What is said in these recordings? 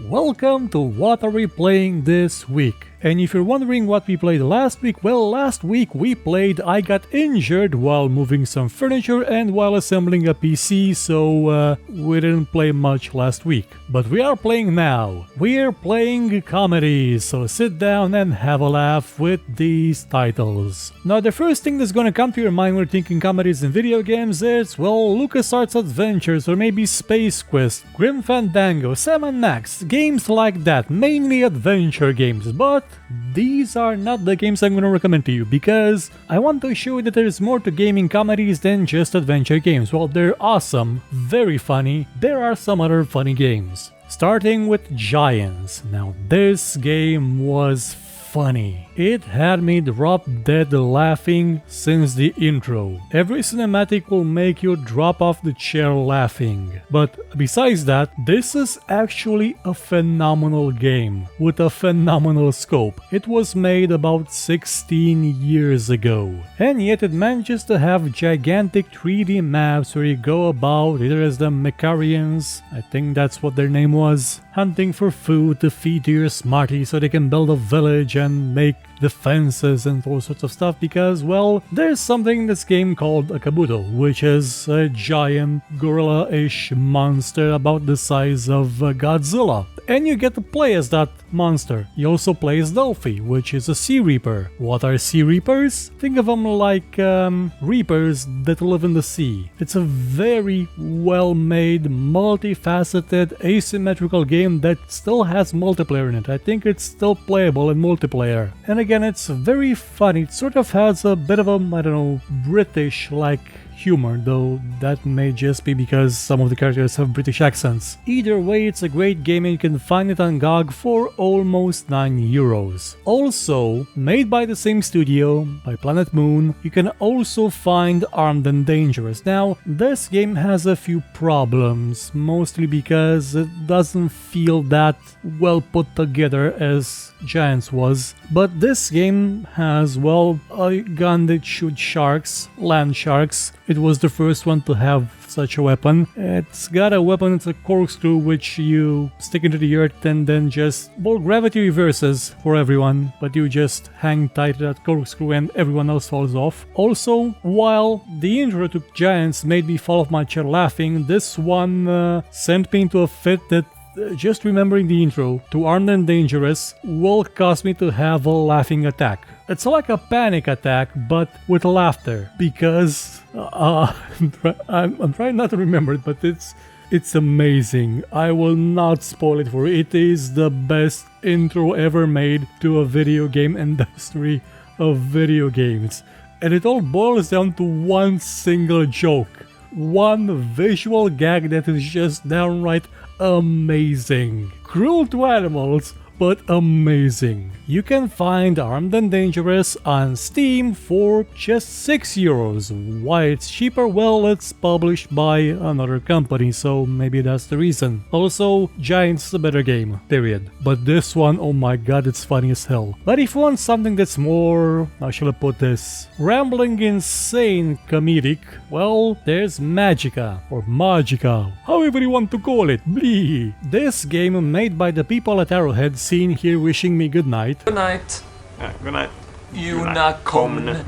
Welcome to what are we playing this week? And if you're wondering what we played last week, well, last week we played I Got Injured while moving some furniture and while assembling a PC, so we didn't play much last week. But we are playing now. We're playing comedies, so sit down and have a laugh with these titles. Now the first thing that's gonna come to your mind when thinking comedies in video games is, well, LucasArts Adventures or maybe Space Quest, Grim Fandango, Sam & Max, games like that, mainly adventure games, but these are not the games I'm gonna recommend to you because I want to show you that there's more to gaming comedies than just adventure games. While they're awesome, very funny, there are some other funny games. Starting with Giants. Now this game was funny. It had me drop dead laughing since the intro. Every cinematic will make you drop off the chair laughing. But besides that, this is actually a phenomenal game with a phenomenal scope. It was made about 16 years ago. And yet it manages to have gigantic 3D maps where you go about either as the Mecharians, I think that's what their name was, hunting for food to feed to your Smarties so they can build a village and make defenses and all sorts of stuff because, well, there's something in this game called a kabuto, which is a giant gorilla-ish monster about the size of Godzilla. And you get to play as that monster. You also play as Dolphy, which is a Sea Reaper. What are Sea Reapers? Think of them like reapers that live in the sea. It's a very well-made, multifaceted, asymmetrical game that still has multiplayer in it. I think it's still playable in multiplayer. And again, it's very funny. It sort of has a bit of a, I don't know, British-like humor, though that may just be because some of the characters have British accents. Either way, it's a great game and you can find it on GOG for almost €9. Also, made by the same studio, by Planet Moon, you can also find Armed and Dangerous. Now, this game has a few problems, mostly because it doesn't feel that well put together as Giants was, but this game has, well, a gun that shoots sharks, land sharks. It was the first one to have such a weapon. It's got a weapon, it's a corkscrew which you stick into the earth and then just, well, gravity reverses for everyone, but you just hang tight to that corkscrew and everyone else falls off. Also, while the intro to Giants made me fall off my chair laughing, this one sent me into a fit that just remembering the intro to Armed and Dangerous will cause me to have a laughing attack. It's like a panic attack, but with laughter, because I'm trying not to remember it, but it's amazing. I will not spoil it for you. It is the best intro ever made to a video game in the history of video games. And it all boils down to one single joke. One visual gag that is just downright amazing. Cruel to animals, but amazing. You can find Armed and Dangerous on Steam for just €6. Why it's cheaper? Well, it's published by another company, so maybe that's the reason. Also, Giants is a better game, period. But this one, oh my god, it's funny as hell. But if you want something that's more, how shall I put this, rambling, insane, comedic, well, there's Magica, or Magica, however you want to call it, blee. This game made by the people at Arrowhead, seen here wishing me good night. Good night. Good night. Unakom.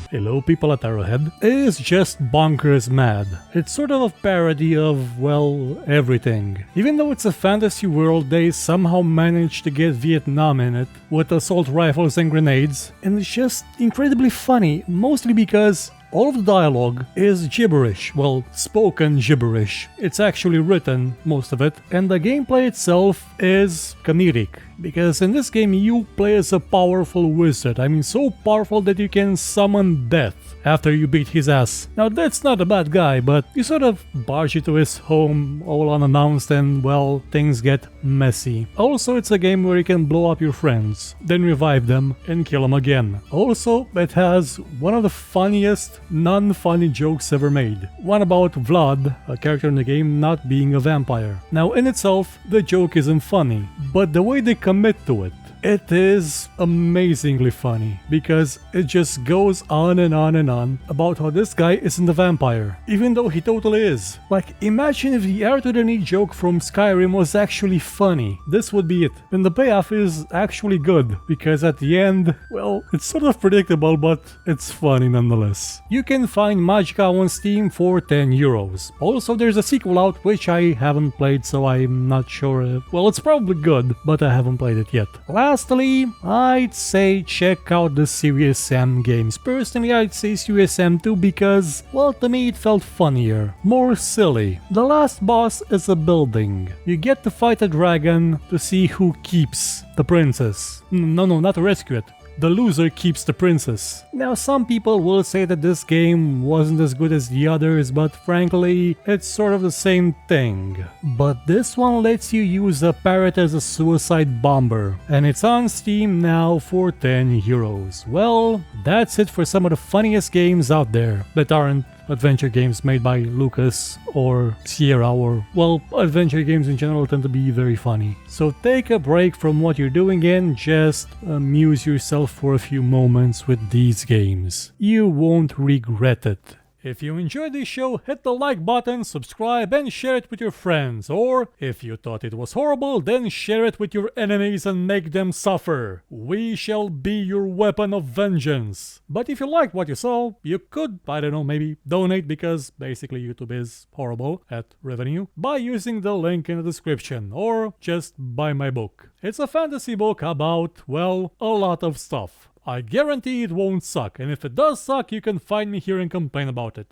Hello people at Arrowhead, is just bonkers mad. It's sort of a parody of, well, everything. Even though it's a fantasy world, they somehow managed to get Vietnam in it, with assault rifles and grenades, and it's just incredibly funny, mostly because all of the dialogue is gibberish, well, spoken gibberish. It's actually written, most of it, and the gameplay itself is comedic. Because in this game you play as a powerful wizard, I mean so powerful that you can summon death after you beat his ass. Now that's not a bad guy, but you sort of barge into his home all unannounced and, well, things get messy. Also, it's a game where you can blow up your friends, then revive them and kill them again. Also, it has one of the funniest non-funny jokes ever made. One about Vlad, a character in the game, not being a vampire. Now in itself, the joke isn't funny, but the way they commit to it It is amazingly funny because it just goes on and on and on about how this guy isn't a vampire, even though he totally is. Like, imagine if the R to the knee joke from Skyrim was actually funny. This would be it. And the payoff is actually good because at the end, well, it's sort of predictable, but it's funny nonetheless. You can find Magicka on Steam for 10 euros. Also, there's a sequel out which I haven't played, so I'm not sure. Well, it's probably good, but I haven't played it yet. Lastly, I'd say check out the Serious Sam games. Personally, I'd say Serious Sam 2 because, well, to me it felt funnier, more silly. The last boss is a building. You get to fight a dragon to see who keeps the princess. No, not to rescue it. The loser keeps the princess. Now, some people will say that this game wasn't as good as the others, but frankly, it's sort of the same thing. But this one lets you use a parrot as a suicide bomber, and it's on Steam now for 10 euros. Well, that's it for some of the funniest games out there that aren't adventure games made by Lucas or Sierra, or, well, adventure games in general tend to be very funny. So take a break from what you're doing and just amuse yourself for a few moments with these games. You won't regret it. If you enjoyed this show, hit the like button, subscribe, and share it with your friends. Or, if you thought it was horrible, then share it with your enemies and make them suffer. We shall be your weapon of vengeance. But if you liked what you saw, you could, I don't know, maybe donate, because basically YouTube is horrible at revenue, by using the link in the description, or just buy my book. It's a fantasy book about, well, a lot of stuff. I guarantee it won't suck, and if it does suck, you can find me here and complain about it.